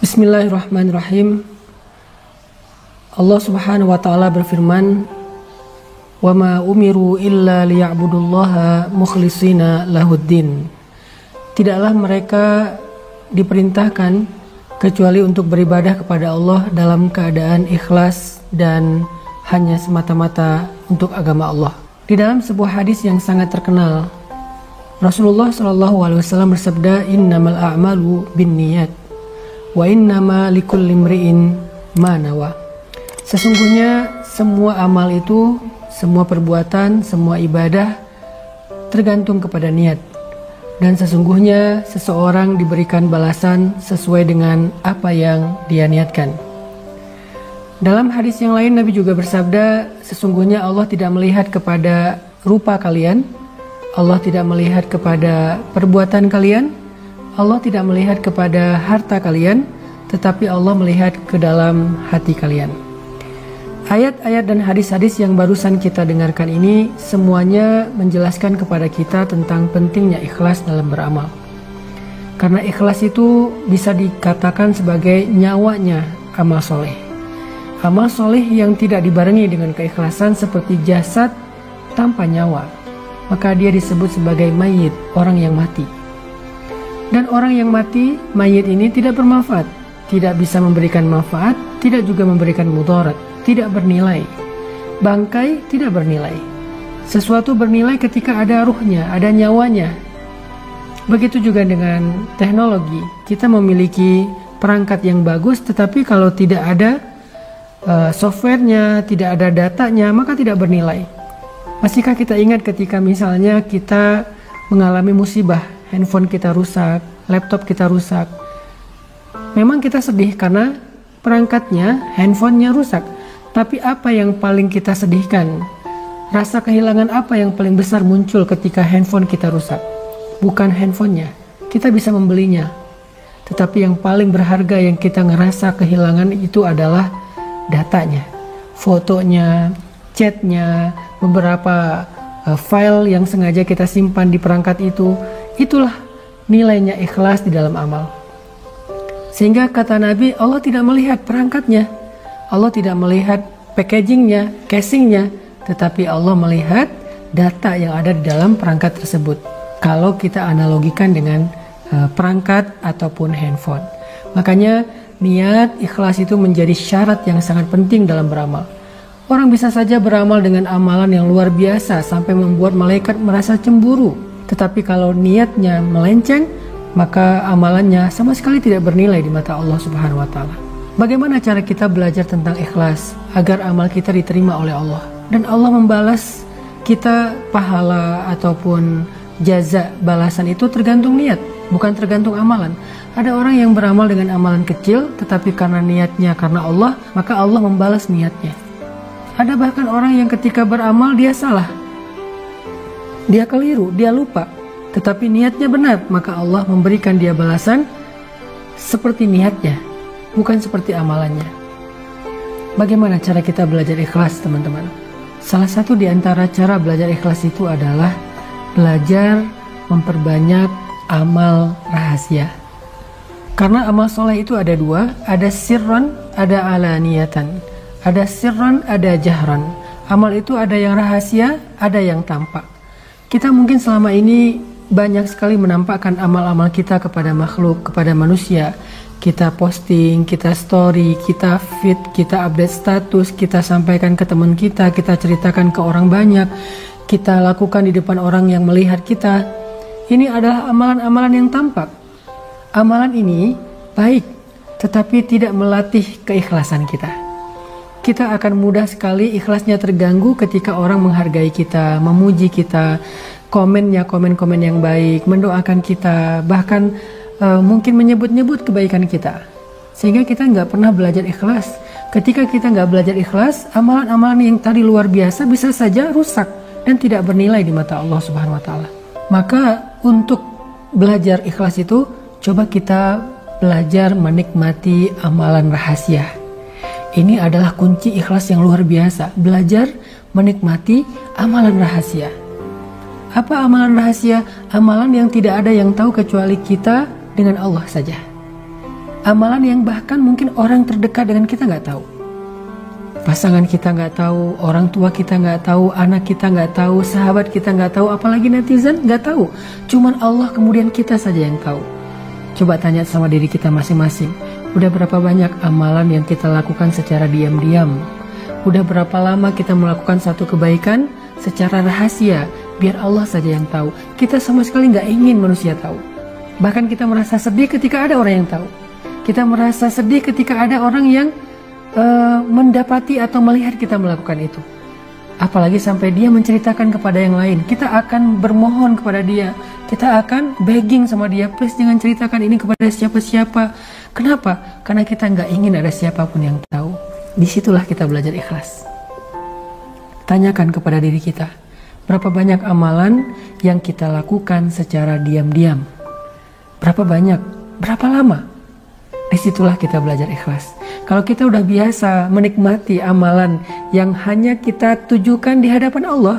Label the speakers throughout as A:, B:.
A: Bismillahirrahmanirrahim. Allah Subhanahu wa taala berfirman, "Wa ma umiru illa liya'budullaha mukhlishina lahuddin." Tidaklah mereka diperintahkan kecuali untuk beribadah kepada Allah dalam keadaan ikhlas dan hanya semata-mata untuk agama Allah. Di dalam sebuah hadis yang sangat terkenal, Rasulullah SAW bersabda, "Innamal a'malu binniyat wa innama likulli imri'in ma nawa." Sesungguhnya semua amal itu, semua perbuatan, semua ibadah tergantung kepada niat. Dan sesungguhnya seseorang diberikan balasan sesuai dengan apa yang dia niatkan. Dalam hadis yang lain Nabi juga bersabda, sesungguhnya Allah tidak melihat kepada rupa kalian, Allah tidak melihat kepada perbuatan kalian, Allah tidak melihat kepada harta kalian, tetapi Allah melihat ke dalam hati kalian. Ayat-ayat dan hadis-hadis yang barusan kita dengarkan ini semuanya menjelaskan kepada kita tentang pentingnya ikhlas dalam beramal. Karena ikhlas itu bisa dikatakan sebagai nyawanya amal soleh. Amal soleh yang tidak dibarengi dengan keikhlasan seperti jasad tanpa nyawa, maka dia disebut sebagai mayit, orang yang mati. Dan orang yang mati, mayit ini tidak bermanfaat, tidak bisa memberikan manfaat, tidak juga memberikan mudarat, tidak bernilai. Bangkai tidak bernilai. Sesuatu bernilai ketika ada ruhnya, ada nyawanya. Begitu juga dengan teknologi. Kita memiliki perangkat yang bagus, tetapi kalau tidak ada softwarenya, tidak ada datanya, maka tidak bernilai. Masihkah kita ingat ketika misalnya kita mengalami musibah, handphone kita rusak, laptop kita rusak. Memang kita sedih karena perangkatnya, handphonenya rusak. Tapi apa yang paling kita sedihkan? Rasa kehilangan apa yang paling besar muncul ketika handphone kita rusak? Bukan handphonenya, kita bisa membelinya. Tetapi yang paling berharga yang kita ngerasa kehilangan itu adalah datanya, fotonya, chatnya, beberapa file yang sengaja kita simpan di perangkat itu. Itulah nilainya ikhlas di dalam amal. Sehingga kata Nabi, Allah tidak melihat perangkatnya, Allah tidak melihat packagingnya, casingnya, tetapi Allah melihat data yang ada di dalam perangkat tersebut. Kalau kita analogikan dengan perangkat ataupun handphone. Makanya niat ikhlas itu menjadi syarat yang sangat penting dalam beramal. Orang bisa saja beramal dengan amalan yang luar biasa sampai membuat malaikat merasa cemburu. Tetapi kalau niatnya melenceng, maka amalannya sama sekali tidak bernilai di mata Allah Subhanahu wa taala. Bagaimana cara kita belajar tentang ikhlas agar amal kita diterima oleh Allah dan Allah membalas kita pahala ataupun jaza balasan itu tergantung niat, bukan tergantung amalan. Ada orang yang beramal dengan amalan kecil tetapi karena niatnya karena Allah, maka Allah membalas niatnya. Ada bahkan orang yang ketika beramal dia salah, dia keliru, dia lupa, tetapi niatnya benar, maka Allah memberikan dia balasan seperti niatnya, bukan seperti amalannya. Bagaimana cara kita belajar ikhlas, teman-teman? Salah satu di antara cara belajar ikhlas itu adalah belajar memperbanyak amal rahasia. Karena amal soleh itu ada dua, ada sirran, ada alaniyatan. Ada sirran, ada jahran. Amal itu ada yang rahasia, ada yang tampak. Kita mungkin selama ini banyak sekali menampakkan amal-amal kita kepada makhluk, kepada manusia. Kita posting, kita story, kita feed, kita update status, kita sampaikan ke teman kita ceritakan ke orang banyak, kita lakukan di depan orang yang melihat kita. Ini adalah amalan-amalan yang tampak. Amalan ini baik, tetapi tidak melatih keikhlasan kita. Kita akan mudah sekali ikhlasnya terganggu ketika orang menghargai kita, memuji kita, komennya komen-komen yang baik, mendoakan kita, bahkan mungkin menyebut-nyebut kebaikan kita. Sehingga kita nggak pernah belajar ikhlas. Ketika kita nggak belajar ikhlas, amalan-amalan yang tadi luar biasa bisa saja rusak dan tidak bernilai di mata Allah Subhanahu wa taala. Maka untuk belajar ikhlas itu, coba kita belajar menikmati amalan rahasia. Ini adalah kunci ikhlas yang luar biasa. Belajar menikmati amalan rahasia. Apa amalan rahasia? Amalan yang tidak ada yang tahu kecuali kita dengan Allah saja. Amalan yang bahkan mungkin orang terdekat dengan kita nggak tahu. Pasangan kita nggak tahu, orang tua kita nggak tahu, anak kita nggak tahu, sahabat kita nggak tahu, apalagi netizen nggak tahu. Cuman Allah kemudian kita saja yang tahu. Coba tanya sama diri kita masing-masing. Udah berapa banyak amalan yang kita lakukan secara diam-diam? Udah berapa lama kita melakukan satu kebaikan secara rahasia, biar Allah saja yang tahu. Kita sama sekali nggak ingin manusia tahu. Bahkan kita merasa sedih ketika ada orang yang tahu. Kita merasa sedih ketika ada orang yang mendapati atau melihat kita melakukan itu. Apalagi sampai dia menceritakan kepada yang lain. Kita akan bermohon kepada dia, kita akan begging sama dia, please jangan ceritakan ini kepada siapa-siapa. Kenapa? Karena kita nggak ingin ada siapapun yang tahu. Disitulah kita belajar ikhlas. Tanyakan kepada diri kita, berapa banyak amalan yang kita lakukan secara diam-diam? Berapa banyak? Berapa lama? Disitulah kita belajar ikhlas. Kalau kita udah biasa menikmati amalan yang hanya kita tujukan di hadapan Allah,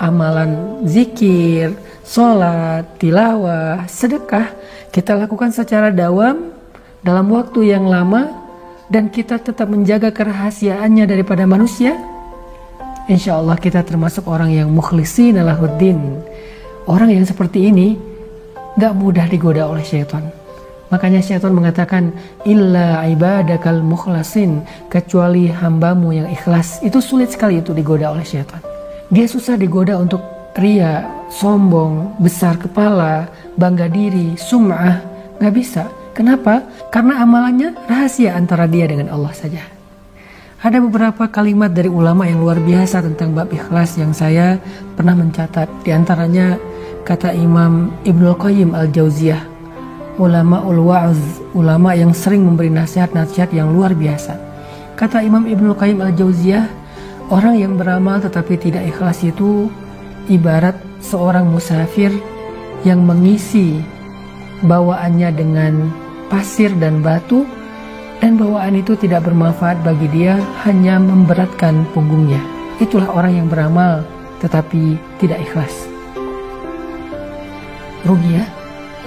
A: amalan zikir, sholat, tilawah, sedekah, kita lakukan secara dawam dalam waktu yang lama, dan kita tetap menjaga kerahasiaannya daripada manusia, insya Allah kita termasuk orang yang mukhlisina lahuddin. Orang yang seperti ini gak mudah digoda oleh syaitan. Makanya syaitan mengatakan, illa ibadakal mukhlasin, kecuali hambamu yang ikhlas. Itu sulit sekali itu digoda oleh syaitan. Dia susah digoda untuk ria, sombong, besar kepala, bangga diri, sum'ah. Gak bisa. Kenapa? Karena amalannya rahasia antara dia dengan Allah saja. Ada beberapa kalimat dari ulama yang luar biasa tentang bab ikhlas yang saya pernah mencatat. Di antaranya kata Imam Ibnul Qayyim Al-Jauziyah, ulama ul-wa'z, ulama yang sering memberi nasihat-nasihat yang luar biasa. Kata Imam Ibnul Qayyim Al-Jauziyah, orang yang beramal tetapi tidak ikhlas itu ibarat seorang musafir yang mengisi bawaannya dengan pasir dan batu, dan bawaan itu tidak bermanfaat bagi dia, hanya memberatkan punggungnya. Itulah orang yang beramal tetapi tidak ikhlas. Rugi ya,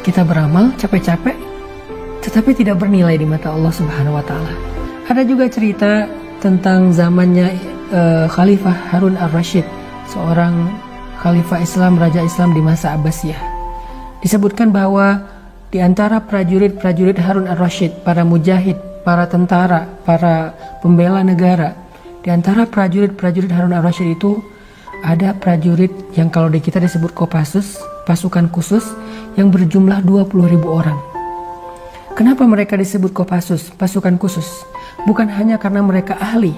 A: kita beramal capek-capek tetapi tidak bernilai di mata Allah Subhanahu wa taala. Ada juga cerita tentang zamannya Khalifah Harun ar-Rasyid, seorang khalifah Islam, raja Islam di masa Abbasiyah. Disebutkan bahwa di antara prajurit-prajurit Harun ar-Rasyid, para mujahid, para tentara, para pembela negara, di antara prajurit-prajurit Harun ar-Rasyid itu ada prajurit yang kalau di kita disebut Kopassus, pasukan khusus yang berjumlah 20.000 orang. Kenapa mereka disebut Kopassus, pasukan khusus? Bukan hanya karena mereka ahli,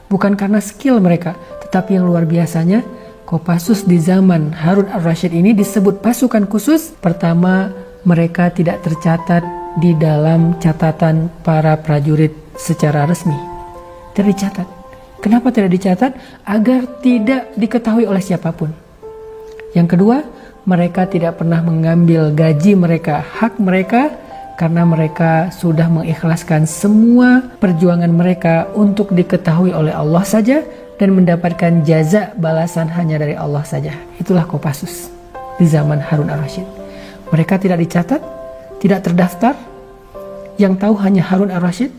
A: bukan karena skill mereka, tetapi yang luar biasanya, Kopassus di zaman Harun ar-Rasyid ini disebut pasukan khusus. Pertama, mereka tidak tercatat di dalam catatan para prajurit secara resmi. Tidak dicatat. Kenapa tidak dicatat? Agar tidak diketahui oleh siapapun. Yang kedua, mereka tidak pernah mengambil gaji mereka, hak mereka, karena mereka sudah mengikhlaskan semua perjuangan mereka untuk diketahui oleh Allah saja dan mendapatkan jaza balasan hanya dari Allah saja. Itulah Kopassus di zaman Harun ar-Rasyid. Mereka tidak dicatat, tidak terdaftar, yang tahu hanya Harun ar-Rasyid,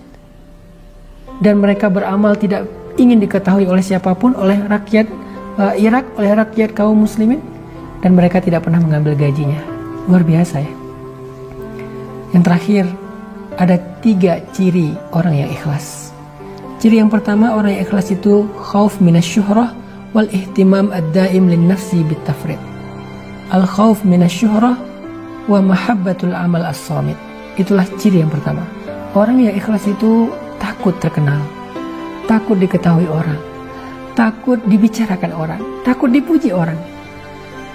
A: dan mereka beramal tidak ingin diketahui oleh siapapun, oleh rakyat Irak, oleh rakyat kaum muslimin, dan mereka tidak pernah mengambil gajinya. Luar biasa ya. Yang terakhir, ada 3 ciri orang yang ikhlas. Ciri yang pertama, orang yang ikhlas itu khauf minasyuhrah wal ihtimam ad-daim lin nafsi bit tafrid. Al khauf minasyuhrah wa mahabbatul amal as-samit. Itulah ciri yang pertama. Orang yang ikhlas itu takut terkenal, takut diketahui orang, takut dibicarakan orang, takut dipuji orang.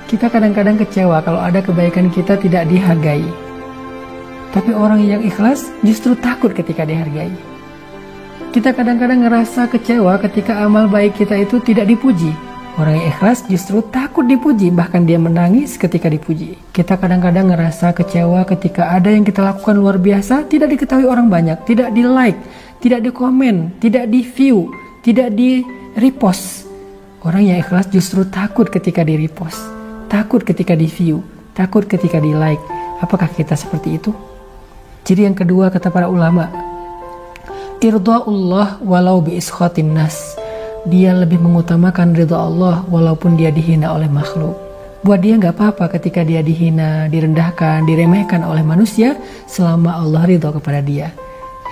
A: Kita kadang-kadang kecewa kalau ada kebaikan kita tidak dihargai. Tapi orang yang ikhlas justru takut ketika dihargai. Kita kadang-kadang ngerasa kecewa ketika amal baik kita itu tidak dipuji. Orang yang ikhlas justru takut dipuji, bahkan dia menangis ketika dipuji. Kita kadang-kadang ngerasa kecewa ketika ada yang kita lakukan luar biasa, tidak diketahui orang banyak, tidak di like, tidak di komen, tidak di view, tidak di repost. Orang yang ikhlas justru takut ketika di repost, takut ketika di view, takut ketika di like. Apakah kita seperti itu? Ciri yang kedua kata para ulama, irda'ullah walau bi'iskhatin nas. Dia lebih mengutamakan ridha Allah walaupun dia dihina oleh makhluk. Buat dia gak apa-apa ketika dia dihina, direndahkan, diremehkan oleh manusia selama Allah ridho kepada dia.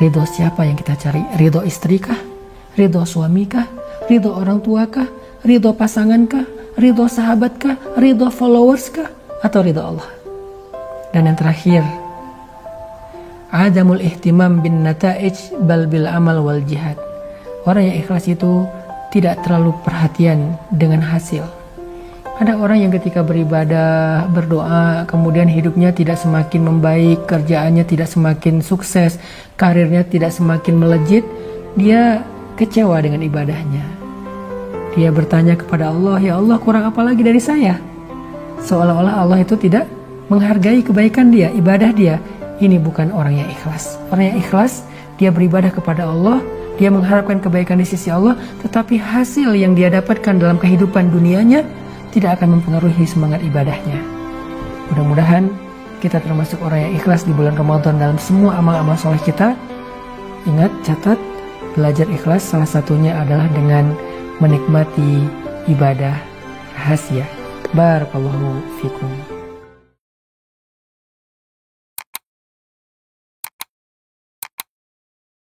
A: Ridho siapa yang kita cari? Ridho istri kah? Ridho suami kah? Ridho orang tua kah? Ridho pasangan kah? Ridho sahabat kah? Ridho followers kah? Atau ridho Allah? Dan yang terakhir, adamul ihtimam bin nata'ij bal bil amal wal jihad. Orang yang ikhlas itu tidak terlalu perhatian dengan hasil. Ada orang yang ketika beribadah, berdoa, kemudian hidupnya tidak semakin membaik, kerjaannya tidak semakin sukses, karirnya tidak semakin melejit, dia kecewa dengan ibadahnya. Dia bertanya kepada Allah, ya Allah, kurang apa lagi dari saya? Seolah-olah Allah itu tidak menghargai kebaikan dia, ibadah dia. Ini bukan orang yang ikhlas. Orang yang ikhlas, dia beribadah kepada Allah, dia mengharapkan kebaikan di sisi Allah, tetapi hasil yang dia dapatkan dalam kehidupan dunianya tidak akan mempengaruhi semangat ibadahnya. Mudah-mudahan kita termasuk orang yang ikhlas di bulan Ramadan dalam semua amal-amal soleh kita. Ingat, catat, belajar ikhlas salah satunya adalah dengan menikmati ibadah rahasia. Barakallahu fikum.